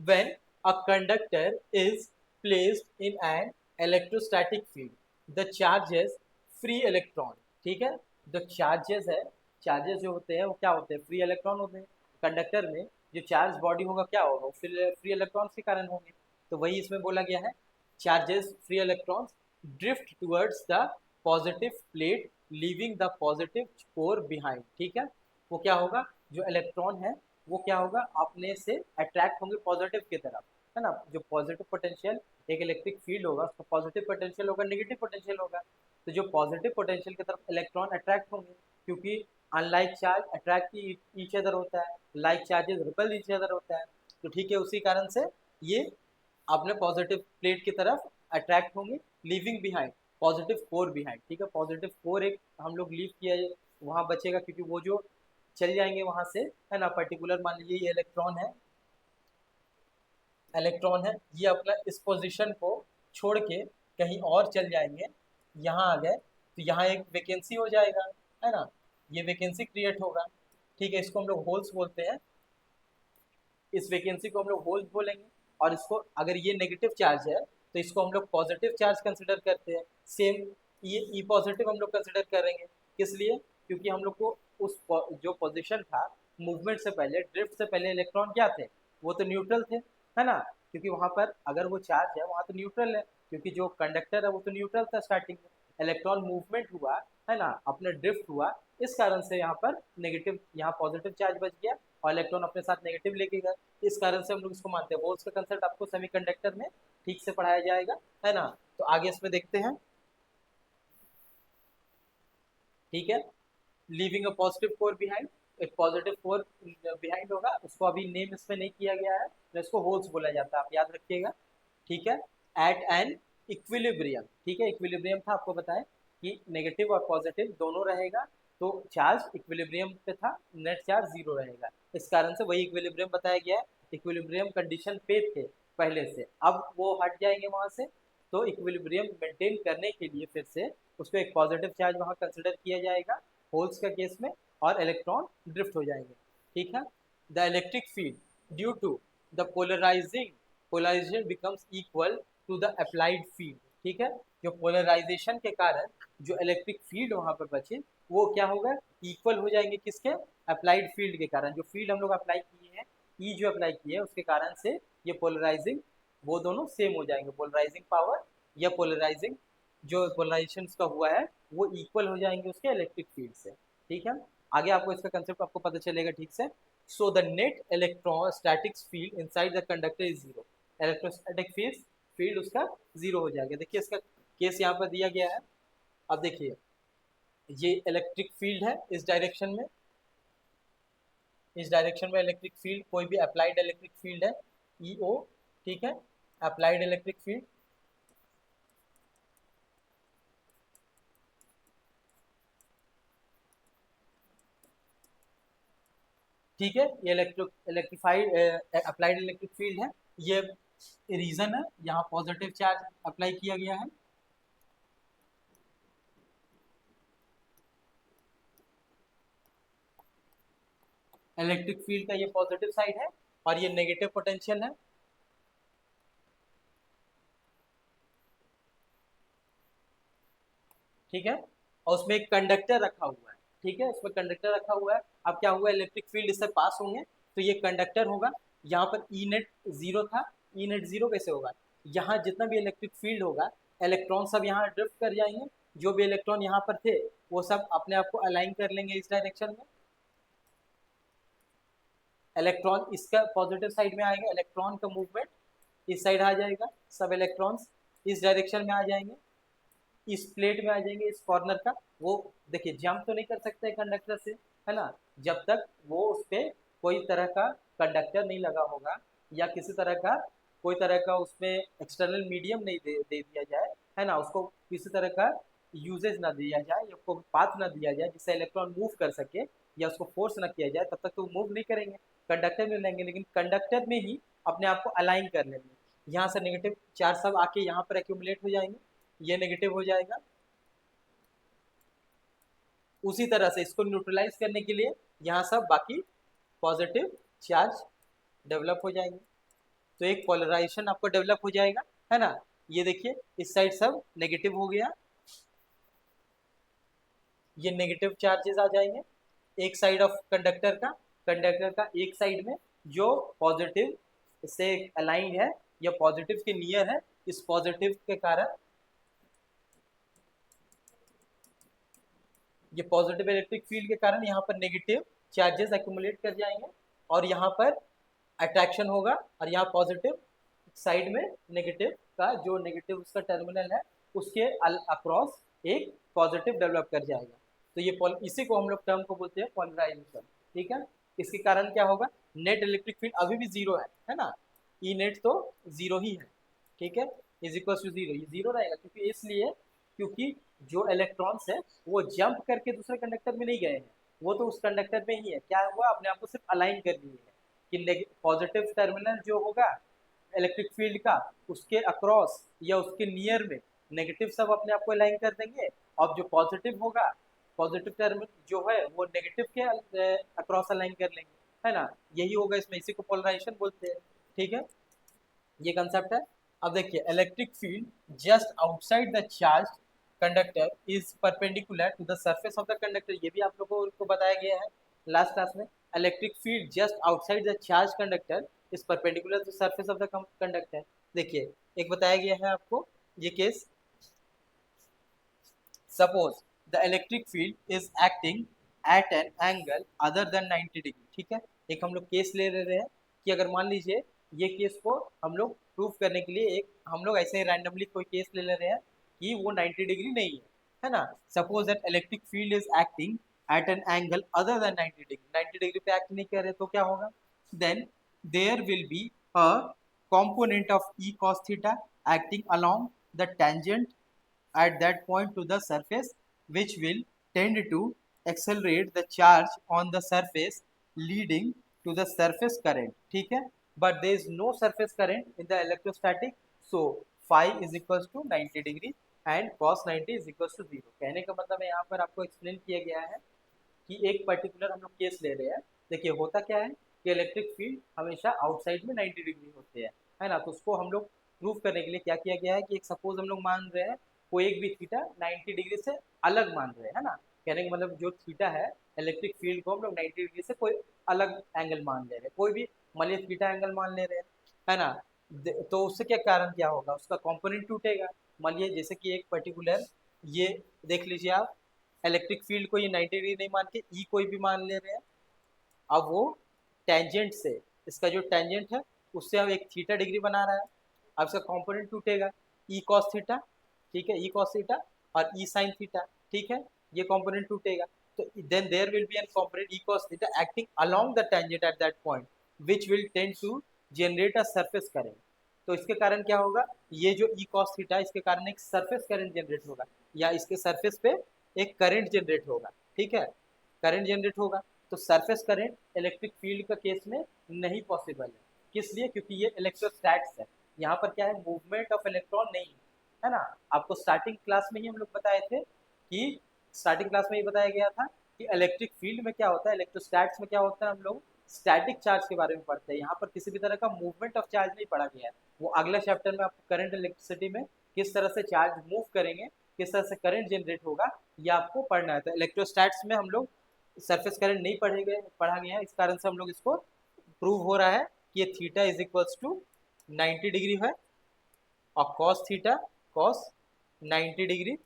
when a conductor is placed in an electrostatic field the charges free electron, ठीक है, जो चार्जेस है, चार्जेस जो होते हैं वो क्या होते हैं, फ्री इलेक्ट्रॉन होते हैं। कंडक्टर में जो चार्ज बॉडी होगा क्या होगा, फ्री इलेक्ट्रॉन्स के कारण होंगे, तो वही इसमें बोला गया है, charges free electrons drift towards the positive plate leaving the positive core behind. ठीक है, वो क्या होगा, जो इलेक्ट्रॉन है वो क्या होगा अपने से अट्रैक्ट होंगे पॉजिटिव की तरफ, है ना, जो पॉजिटिव पोटेंशियल एक इलेक्ट्रिक फील्ड होगा उसका पॉजिटिव पोटेंशियल होगा, नेगेटिव पोटेंशियल होगा, तो जो पॉजिटिव पोटेंशियल की तरफ इलेक्ट्रॉन अट्रैक्ट होंगे, क्योंकि unlike charge attract each other होता है, like charges ripple each other होता है, तो ठीक है, उसी कारण से ये अपने पॉजिटिव प्लेट की तरफ अट्रैक्ट होंगे, living behind positive core behind. ठीक है, पॉजिटिव कोर एक हम लोग लीव किया वहाँ बचेगा, क्योंकि वो जो चल जाएंगे वहाँ से, है ना, पर्टिकुलर मान लीजिए ये इलेक्ट्रॉन है, इलेक्ट्रॉन है, ये अपना इस पोजीशन को छोड़ के कहीं और चल जाएंगे, यहाँ आ गए तो यहाँ एक वैकेंसी हो जाएगा, है ना, ये वैकेंसी क्रिएट होगा। ठीक है, इसको हम लोग होल्स बोलते हैं, इस वैकेंसी को हम लोग होल्स बोलेंगे, और इसको अगर ये नेगेटिव चार्ज है तो इसको हम लोग पॉजिटिव चार्ज कंसिडर करते हैं, सेम ये ई पॉजिटिव हम लोग कंसिडर करेंगे, किस लिए, क्योंकि हम लोग को उस जो पोजीशन था मूवमेंट से पहले, ड्रिफ्ट से पहले इलेक्ट्रॉन क्या थे, वो तो न्यूट्रल थे, है ना, क्योंकि वहाँ पर अगर वो चार्ज है वहाँ तो न्यूट्रल है, क्योंकि जो कंडक्टर है वो तो न्यूट्रल था स्टार्टिंग में, इलेक्ट्रॉन मूवमेंट हुआ है ना, अपने ड्रिफ्ट हुआ, इस कारण से यहाँ पर नेगेटिव, यहाँ पॉजिटिव चार्ज बच गया और इलेक्ट्रॉन अपने साथ नेगेटिव लेके गए। इस कारण से हम लोग इसको मानते हैं। होल्स का कंसेप्ट आपको सेमीकंडक्टर में ठीक से पढ़ाया जाएगा, है ना। तो आगे इसमें देखते हैं, ठीक है। Leaving a positive core behind, एक पॉजिटिव कोर बिहाइंड होगा, उसको अभी नेम इसमें नहीं किया गया है, तो इसको होल्स बोला जाता है, आप याद रखिएगा, ठीक है। एट एन इक्विलिब्रियम, ठीक है, इक्विलिब्रियम था, आपको बताएं कि नेगेटिव और पॉजिटिव दोनों रहेगा, तो चार्ज इक्विलिब्रियम पे था, नेट चार्ज जीरो रहेगा, इस कारण से वही इक्विलिब्रियम बताया गया है। इक्विलिब्रियम कंडीशन पे थे पहले से, अब वो हट जाएंगे वहां से, तो इक्विलिब्रियम मेंटेन करने के लिए फिर से उसको एक पॉजिटिव चार्ज वहां कंसिडर किया जाएगा होल्स का केस में, और इलेक्ट्रॉन ड्रिफ्ट हो जाएंगे, ठीक है। The electric field due to the polarisation becomes equal to the applied field, ठीक है। जो पोलराइजेशन के कारण जो इलेक्ट्रिक फील्ड वहां पर बचे, वो क्या होगा, इक्वल हो जाएंगे किसके, अप्लाइड फील्ड के कारण। जो फील्ड हम लोग अप्लाई किए हैं, ई जो अप्लाई किए हैं, उसके कारण से ये पोलराइजिंग, वो दोनों सेम हो जाएंगे, पोलराइजिंग पावर या पोलराइजिंग जो पोलराइजेशन का हुआ है, वो इक्वल हो जाएंगे उसके इलेक्ट्रिक फील्ड से, ठीक है। आगे आपको इसका कंसेप्ट आपको पता चलेगा ठीक से। So the net electrostatics field inside the conductor is zero, electrostatic field उसका जीरो हो जाएगा। देखिए इसका केस यहाँ पर दिया गया है। अब देखिए, ये इलेक्ट्रिक फील्ड है इस डायरेक्शन में इलेक्ट्रिक फील्ड, कोई भी अप्लाइड इलेक्ट्रिक फील्ड है, ई ओ, ठीक है, अप्लाइड इलेक्ट्रिक फील्ड, ठीक है। ये इलेक्ट्रिफाइड अप्लाइड इलेक्ट्रिक फील्ड है, ये रीजन है, यहाँ पॉजिटिव चार्ज अप्लाई किया गया है, इलेक्ट्रिक फील्ड का ये पॉजिटिव साइड है और ये नेगेटिव पोटेंशियल है, ठीक है। और उसमें एक कंडक्टर रखा हुआ है, ठीक है, उसमें कंडक्टर रखा हुआ है। अब क्या हुआ, इलेक्ट्रिक फील्ड इससे पास होंगे, तो ये कंडक्टर होगा, यहाँ पर ई नेट जीरो था, ई नेट जीरो कैसे होगा, यहाँ जितना भी इलेक्ट्रिक फील्ड होगा, इलेक्ट्रॉन सब यहाँ ड्रिफ्ट कर जाएंगे, जो भी इलेक्ट्रॉन यहाँ पर थे वो सब अपने आप को अलाइन कर लेंगे इस डायरेक्शन में, इलेक्ट्रॉन इसका पॉजिटिव साइड में आएगा, इलेक्ट्रॉन का मूवमेंट इस साइड आ जाएगा, सब इलेक्ट्रॉन्स इस डायरेक्शन में आ जाएंगे, इस प्लेट में आ जाएंगे, इस कॉर्नर का। वो देखिए जंप तो नहीं कर सकते कंडक्टर से, है ना, जब तक वो उस पर कोई तरह का कंडक्टर नहीं लगा होगा, या किसी तरह का कोई तरह का उसमें एक्सटर्नल मीडियम नहीं दे दिया जाए, है ना, उसको किसी तरह का यूजेज ना दिया जाए, या उसको पाथ ना दिया जाए जिससे इलेक्ट्रॉन मूव कर सके, या उसको फोर्स ना किया जाए, तब तक तो मूव नहीं करेंगे, कंडक्टर में लेंगे, लेकिन कंडक्टर में ही अपने आप को अलाइन कर लेंगे। यहाँ से नेगेटिव चार्ज सब आके यहाँ पर एक्यूमुलेट हो जाएंगे, ये नेगेटिव हो जाएगा, उसी तरह से इसको न्यूट्रलाइज करने के लिए यहाँ सब बाकी पॉजिटिव चार्ज डेवलप हो जाएंगे, तो एक पोलराइजेशन आपको डेवलप हो जाएगा, है ना। ये देखिए इस साइड सब नेगेटिव हो गया, ये नेगेटिव चार्जेस आ जाएंगे एक साइड ऑफ कंडक्टर का एक साइड में जो पॉजिटिव से अलाइंड है या पॉजिटिव के नियर है, इस पॉजिटिव के कारण ये पॉजिटिव इलेक्ट्रिक फील्ड के कारण यहाँ पर नेगेटिव चार्जेस एक्यूमुलेट कर जाएंगे, और यहाँ पर अट्रैक्शन होगा, और यहाँ पॉजिटिव साइड में नेगेटिव का जो नेगेटिव उसका टर्मिनल है, उसके अक्रॉस एक पॉजिटिव डेवलप कर जाएगा, तो ये इसी को हम लोग टर्म को बोलते हैं पोलराइजेशन, ठीक है। इसके कारण क्या होगा, नेट इलेक्ट्रिक फील्ड अभी भी जीरो है ना, ई नेट तो जीरो ही है, ठीक है, इज इक्वल टू जीरो, ये जीरो रहेगा, क्योंकि इसलिए क्योंकि जो इलेक्ट्रॉन्स है वो जंप करके दूसरे कंडक्टर में नहीं गए हैं, वो तो उस कंडक्टर में ही है, क्या हुआ, अपने आप को सिर्फ अलाइन कर लिए है, कि पॉजिटिव टर्मिनल जो होगा इलेक्ट्रिक फील्ड का, उसके अक्रॉस या उसके नियर में नेगेटिव सब अपने आप को अलाइन कर देंगे, और जो पॉजिटिव होगा, पॉजिटिव टर्म जो है वो नेगेटिव के अक्रॉस अलाइन कर लेंगे, है ना, यही होगा इसमें, इसी को पोलराइजेशन बोलते हैं, ठीक है, ये कंसेप्ट है। अब देखिए electric field just outside the charge conductor is perpendicular to the surface of the conductor, ये भी आप लोगों को बताया गया है लास्ट क्लास में, electric field just outside the charge conductor is perpendicular to surface of the conductor. देखिए एक बताया गया है आपको ये case, suppose the electric field is acting at an angle other than 90 degree. ठीक है, एक हम लोग केस ले रहे हैं कि अगर मान लीजिए ये केस को हम लोग प्रूव करने के लिए एक हम लोग ऐसे ही रैंडमली कोई केस ले रहे हैं कि वो 90 डिग्री नहीं है ना। Suppose that electric field is acting at an angle other than 90 degree, 90 degree पे एक्ट नहीं कर रहे तो क्या होगा, then there will be a component of e cos theta acting along the tangent at that point to the surface, which will tend to accelerate the charge on the surface leading to the surface current। ठीक है, but there is no surface current in the electrostatic, so phi is equals to 90 degree and cos 90 is equals to 0। कहने का मतलब है यहाँ पर आपको explain किया गया है कि एक पर्टिकुलर हम लोग केस ले रहे हैं। देखिए होता क्या है कि इलेक्ट्रिक फील्ड हमेशा आउटसाइड में 90 डिग्री होते हैं, है ना। तो उसको हम लोग प्रूव करने के लिए क्या किया गया है कि एक सपोज हम लोग मान रहे हैं कोई एक भी थीटा 90 डिग्री से अलग मान रहे हैं, है ना। कहने का मतलब जो थीटा है इलेक्ट्रिक फील्ड को हम लोग 90 डिग्री से कोई अलग एंगल मान ले रहे हैं, कोई भी मान लीजिए थीटा एंगल मान ले रहे हैं, है ना। तो उससे क्या कारण क्या होगा, उसका कंपोनेंट टूटेगा। मान लीजिए जैसे कि एक पर्टिकुलर ये देख लीजिए आप, इलेक्ट्रिक फील्ड को ये 90 डिग्री नहीं मान के ई कोई भी मान ले रहे हैं। अब वो टेंजेंट से, इसका जो टेंजेंट है उससे अब एक थीटा डिग्री बना रहा है, अब इसका कंपोनेंट टूटेगा ई कॉस थीटा। ठीक है, ई कॉस थीटा और ई साइन थीटा। ठीक है, ये कंपोनेंट टूटेगा तो then there will be an component E cos theta acting along the tangent at that point which will tend to generate a surface current. तो इसके कारण क्या होगा, ये जो ई कॉस थीटा इसके कारण एक सरफेस करंट जनरेट होगा या इसके सरफेस पे एक करंट जनरेट होगा। ठीक है, करंट जनरेट होगा तो सरफेस करंट इलेक्ट्रिक फील्ड का केस में नहीं पॉसिबल है। किस लिए, क्योंकि ये इलेक्ट्रोस्टैट्स है, यहाँ पर क्या है मूवमेंट ऑफ इलेक्ट्रॉन नहीं है ना। आपको स्टार्टिंग क्लास में ही हम लोग बताए थे कि स्टार्टिंग क्लास में ये बताया गया था कि इलेक्ट्रिक फील्ड में क्या होता है, इलेक्ट्रोस्टैट्स में क्या होता है, हम लोग स्टैटिक चार्ज के बारे में पढ़ते हैं। यहाँ पर किसी भी तरह का मूवमेंट ऑफ चार्ज नहीं पढ़ा गया है, वो अगले चैप्टर में आपको करंट इलेक्ट्रिसिटी में किस तरह से चार्ज मूव करेंगे, किस तरह से करंट जनरेट होगा, ये आपको पढ़ना है। तो इलेक्ट्रोस्टैट्स में हम लोग सरफेस करंट नहीं पढ़ा गया है, इस कारण से हम लोग इसको प्रूव हो रहा है कि ये theta is equals to 90 degree है और cos theta cos 90 degree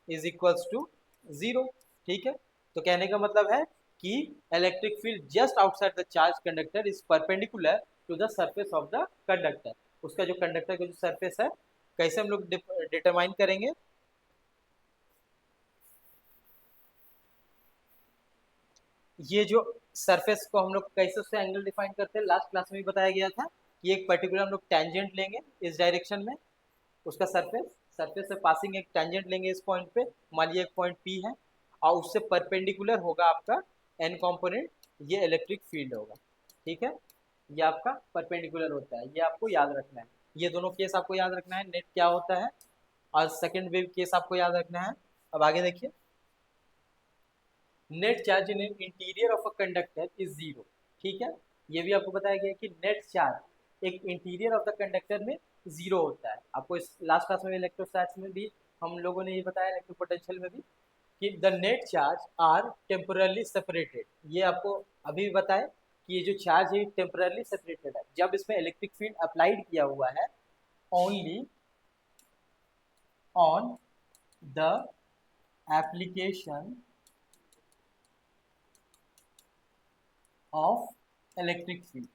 is equals to 0। ठीक है, तो कहने का मतलब है कि electric field just outside the charge conductor is perpendicular to the surface of the conductor. उसका जो कंडक्टर का जो सरफेस है कैसे हम लोग डिटरमाइन करेंगे, ये जो सरफेस को हम लोग कैसे उससे एंगल डिफाइन करते हैं, लास्ट क्लास में भी बताया गया था कि एक पर्टिकुलर हम लोग टेंजेंट लेंगे इस डायरेक्शन में, उसका सरफेस सरफेस से पासिंग एक टेंजेंट लेंगे इस पॉइंट पे, मान लीजिए एक पॉइंट पी है और उससे परपेंडिकुलर होगा आपका एन कंपोनेंट, ये इलेक्ट्रिक फील्ड होगा। ठीक है, ये आपका परपेंडिकुलर होता है, ये आपको याद रखना है। ये दोनों केस आपको याद रखना है, नेट क्या होता है और सेकेंड वेव केस आपको याद रखना है। अब आगे देखिए, net charge in interior of a conductor is 0। ठीक है, ये भी आपको बताया गया कि नेट चार्ज एक इंटीरियर ऑफ द कंडक्टर में 0 होता है। आपको इस लास्ट क्लास में इलेक्ट्रोस्टैट्स में भी हम लोगों ने ये बताया, इलेक्ट्रोपोटेंशियल में भी, कि the net charge are temporarily separated. ये आपको अभी भी बताया कि ये जो चार्ज है टेम्पोरली सेपरेटेड है जब इसमें इलेक्ट्रिक फील्ड अप्लाइड किया हुआ है only on the application of electric field.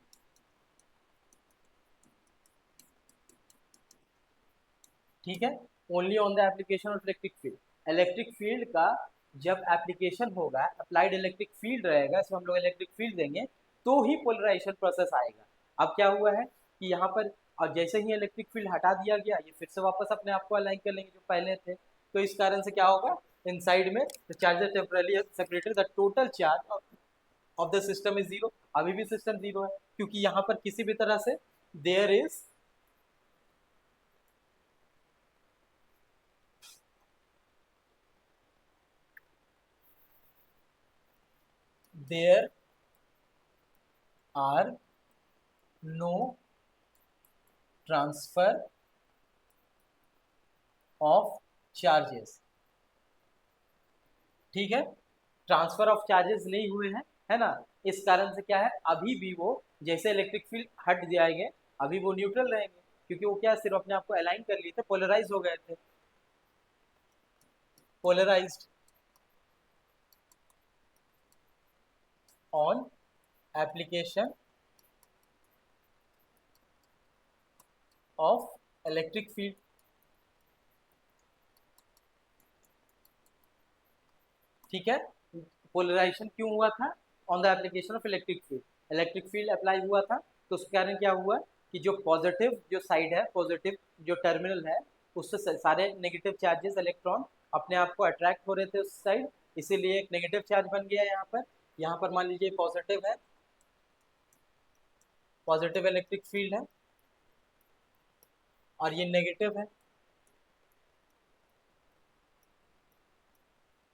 ठीक है, only on the application of electric field. Electric field का जब एप्लीकेशन होगा, अप्लाइड इलेक्ट्रिक फील्ड रहेगा, इसमें हम लोग इलेक्ट्रिक फील्ड देंगे तो ही पोलराइजेशन प्रोसेस आएगा। अब क्या हुआ है कि यहाँ पर और जैसे ही इलेक्ट्रिक फील्ड हटा दिया गया, ये फिर से वापस अपने आप को अलाइन कर लेंगे जो पहले थे, तो इस कारण से क्या होगा, इनसाइड में the charge temporarily separated, the total charge of the system is 0। अभी भी सिस्टम 0 है क्योंकि यहाँ पर किसी भी तरह से there is there are no transfer of charges। ठीक है, ट्रांसफर ऑफ चार्जेस नहीं हुए हैं, है ना। इस कारण से क्या है, अभी भी वो जैसे इलेक्ट्रिक फील्ड हट जाएंगे अभी वो न्यूट्रल रहेंगे, क्योंकि वो क्या सिर्फ अपने आप को अलाइन कर लिए थे, पोलराइज हो गए थे, polarised. On application of electric field. ठीक है, पोलराइजेशन क्यों हुआ था? On the application of electric field, electric field apply हुआ था, तो उसके कारण क्या हुआ कि जो पॉजिटिव जो साइड है, पॉजिटिव जो टर्मिनल है, उससे सारे नेगेटिव चार्जेस इलेक्ट्रॉन अपने आप को अट्रैक्ट हो रहे थे उस साइड, इसीलिए एक नेगेटिव चार्ज बन गया यहाँ पर। यहाँ पर मान लीजिए पॉजिटिव है, पॉजिटिव इलेक्ट्रिक फील्ड है, और ये नेगेटिव है,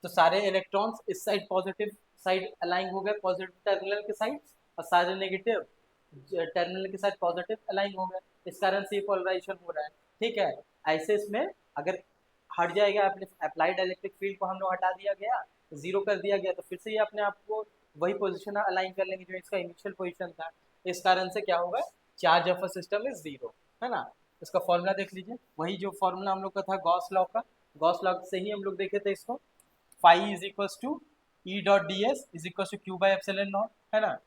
तो सारे इलेक्ट्रॉन्स इस साइड पॉजिटिव साइड अलाइन हो गए, पॉजिटिव टर्मिनल के साइड, और सारे नेगेटिव टर्मिनल के साइड पॉजिटिव अलाइन हो गए, इस कारण से ये पोलराइजेशन हो रहा है। ठीक है, ऐसे इसमें अगर हट जाएगा, अप्लाइड इलेक्ट्रिक फील्ड को हम लोग हटा दिया गया, जीरो कर दिया गया, तो फिर से ये अपने आप को वही पोजिशन अलाइन कर लेंगे जो इसका इनिशियल पोजिशन था। इस कारण से क्या होगा, charge of a system is zero, है ना। इसका फॉर्मूला देख लीजिए, वही जो फॉर्मूला हम लोग का था गॉस लॉ का, गॉस लॉ से ही हम लोग देखे थे इसको, phi is equal to E dot d s is equal to q by epsilon naught, है ना।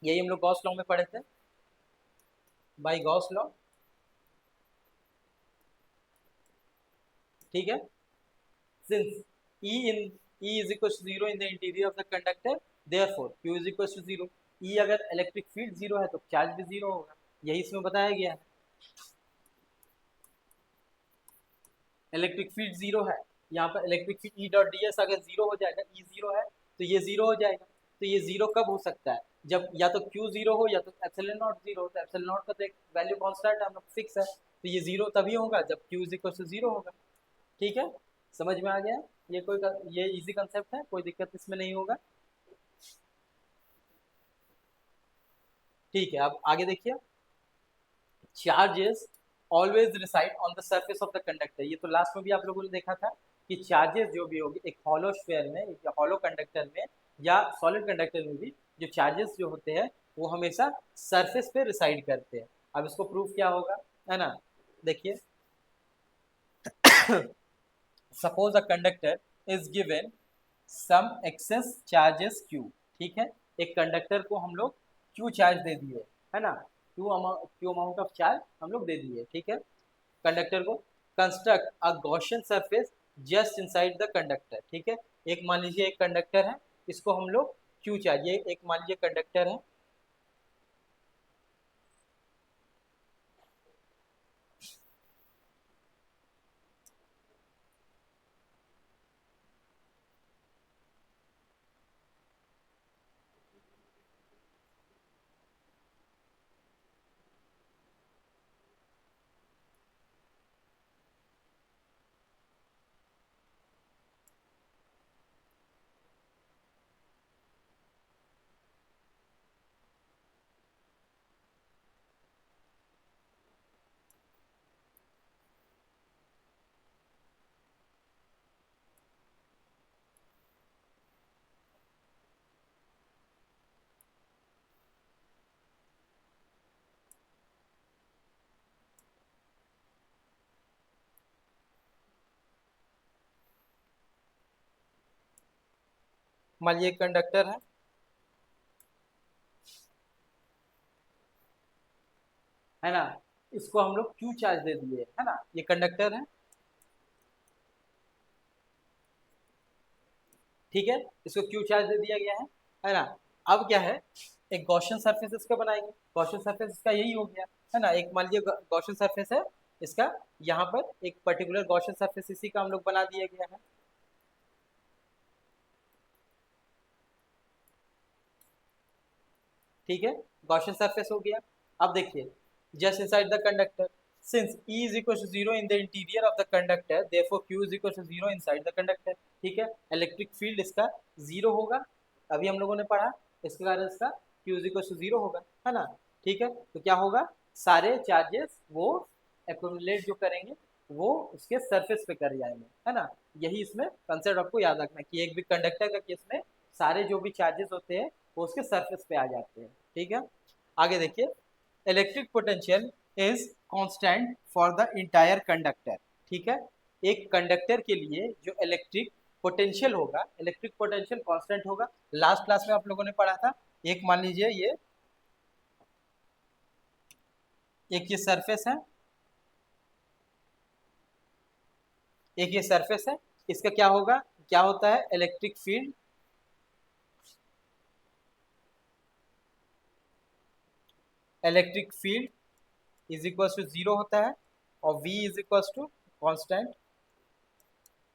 यही हम लोग गॉस लॉ में पढ़े थे, बाई गॉस लॉ। ठीक है, since E is equal to 0 in the interior of the conductor, therefore Q is equal to 0। E अगर इलेक्ट्रिक फील्ड जीरो है तो चार्ज भी जीरो होगा, यही इसमें बताया गया है। इलेक्ट्रिक फील्ड जीरो है, यहाँ पर electric field E dot d S अगर जीरो हो जाएगा, ई जीरो है तो ये जीरो हो जाएगा। तो ये जीरो कब हो सकता है, जब या तो क्यू जीरो हो या तो एप्सिलॉन नॉट जीरो हो। तो एप्सिलॉन नॉट का तो एक वैल्यू कांस्टेंट है, हम लोग फिक्स है, तो ये जीरो तभी होगा जब q is equal to zero होगा। ठीक है, समझ में आ गया? ये ये इजी कंसेप्ट है, कोई दिक्कत इसमें नहीं होगा। ठीक है, अब आगे देखिए, charges always reside on the surface of the conductor. ये तो लास्ट में भी आप लोगों ने देखा था कि चार्जेस जो भी होगी एक हॉलो स्फीयर में, एक हॉलो कंडक्टर में या सॉलिड कंडक्टर में भी जो चार्जेस जो होते हैं वो हमेशा सरफेस पे रिसाइड करते हैं। अब इसको प्रूफ क्या होगा, है ना। देखिए, suppose a conductor is given some excess charges q. ठीक है, एक कंडक्टर को हम लोग क्यू चार्ज दे दिए, है ना, क्यू अमाउंट ऑफ चार्ज हम लोग दे दिए। ठीक है, कंडक्टर को construct a Gaussian surface just inside the conductor. ठीक है, एक मान लीजिए एक कंडक्टर है, इसको हम लोग क्यू चार्ज, ये एक मान लीजिए कंडक्टर है, मान लीजिए कंडक्टर है ना, इसको हम लोग क्यू चार्ज दे दिए, है ना, ये कंडक्टर है। ठीक है, इसको क्यू चार्ज दे दिया गया है ना। अब क्या है, एक गॉसियन सरफेस इसका बनाएंगे, गॉसियन सरफेस इसका यही हो गया, है ना। एक मान लीजिए गॉसियन सरफेस है इसका, यहाँ पर एक पर्टिकुलर गॉसियन सरफेस इसी का हम लोग बना दिया गया है। ठीक है, गॉसियन सरफेस हो गया। अब देखिए, just inside the conductor, since E is equal to 0 in the interior of the conductor, therefore Q is equal to 0 inside the conductor। ठीक है, इलेक्ट्रिक फील्ड इसका जीरो होगा, अभी हम लोगों ने पढ़ा, इसके कारण इसका Q is equal to 0 होगा, है ना। ठीक है, तो क्या होगा, सारे चार्जेस वो एक्यूमुलेट जो करेंगे वो उसके सरफेस पे कर जाएंगे, है ना। यही इसमें कंसेप्ट आपको याद रखना है कि एक भी कंडक्टर का केस में सारे जो भी चार्जेस होते हैं वो उसके सरफेस पे आ जाते हैं। ठीक है, आगे देखिए, electric potential is constant for the entire conductor. ठीक है, एक कंडक्टर के लिए जो इलेक्ट्रिक पोटेंशियल होगा, इलेक्ट्रिक पोटेंशियल कांस्टेंट होगा। लास्ट क्लास में आप लोगों ने पढ़ा था, एक मान लीजिए ये सरफेस है, एक ये सरफेस है, इसका क्या होगा, क्या होता है, electric field is equal to 0 होता है और v is equal to constant.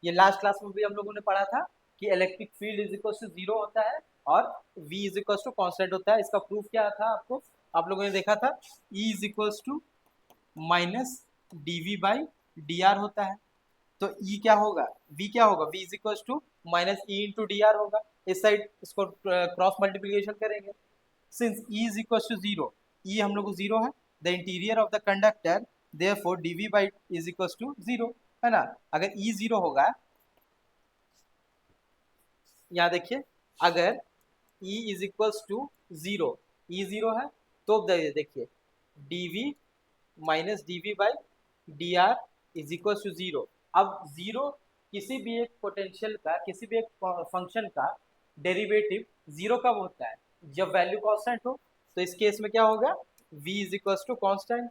ये लास्ट क्लास में भी हम लोगों ने पढ़ा था कि electric field is equal to 0 होता है और v is equal to constant होता है। इसका प्रूफ क्या था, आपको आप लोगों ने देखा था, E is equal to minus dv by dr होता है। तो E क्या होगा, V क्या होगा, V is equal to minus E into D R होगा। इस साइड इसको क्रॉस मल्टीप्लीकेशन करेंगे, since E is equal to 0, E हम लोग को 0 है, the interior of the conductor therefore dv by is equal to 0, है ना। अगर E 0 होगा, यहाँ देखिए, अगर E is equal to 0, E 0 है, तो देखिए dv minus dv by D R is equal to 0। अब 0 किसी भी एक पोटेंशियल का, किसी भी एक फंक्शन का डेरिवेटिव 0 कब होता है, जब वैल्यू कांस्टेंट हो। तो इस केस में क्या होगा, v is equal to constant.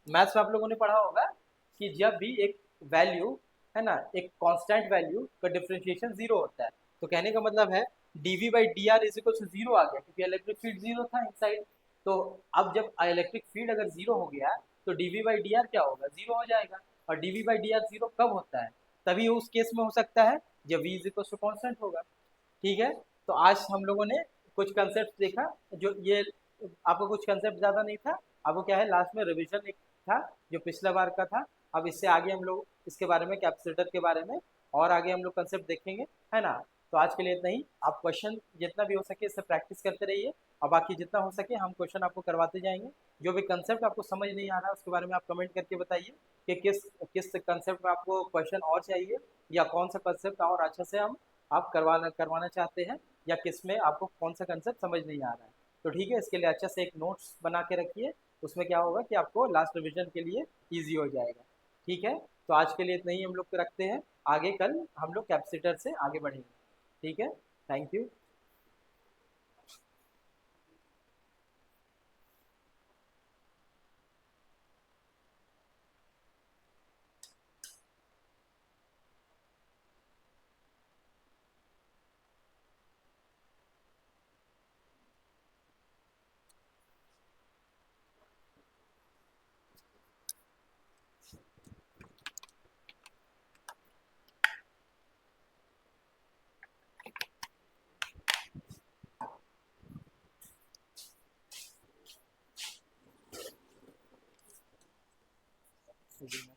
Maths में आप लोगों ने पढ़ा होगा कि जब भी एक वैल्यू, है ना, एक कांस्टेंट वैल्यू का डिफरेंशिएशन 0 होता है, तो कहने का मतलब है dv by D R is equal to 0 आ गया, क्योंकि इलेक्ट्रिक फील्ड 0 था इनसाइड। तो अब जब इलेक्ट्रिक फील्ड अगर 0 हो गया, तो dv बाई डी आर क्या होगा, 0 हो जाएगा। और dv बाई डी आर 0 कब होता है, तभी उस केस में हो सकता है जब v is equal to constant होगा। ठीक है, तो आज हम लोगों ने कुछ कंसेप्ट देखा, जो ये आपको कुछ कंसेप्ट ज़्यादा नहीं था, आपको क्या है, लास्ट में रिविजन एक था जो पिछला बार का था। अब इससे आगे हम लोग इसके बारे में, कैपेसिटर के बारे में और आगे हम लोग कंसेप्ट देखेंगे, है ना। तो आज के लिए इतना ही। आप क्वेश्चन जितना भी हो सके इससे प्रैक्टिस करते रहिए, और बाकी जितना हो सके हम क्वेश्चन आपको करवाते जाएंगे। जो भी कंसेप्ट आपको समझ नहीं आ रहा उसके बारे में आप कमेंट करके बताइए कि किस किस कंसेप्ट में आपको क्वेश्चन और चाहिए, या कौन सा कंसेप्ट और अच्छा से हम आप करवाना करवाना चाहते हैं, या किस में आपको कौन सा कंसेप्ट समझ नहीं आ रहा है। तो ठीक है, इसके लिए अच्छा से एक नोट्स बना के रखिए, उसमें क्या होगा कि आपको लास्ट रिविजन के लिए ईजी हो जाएगा। ठीक है, तो आज के लिए इतना ही हम लोग रखते हैं, आगे कल हम लोग कैपेसिटर से आगे बढ़ेंगे। ठीक है, थैंक यू। जी।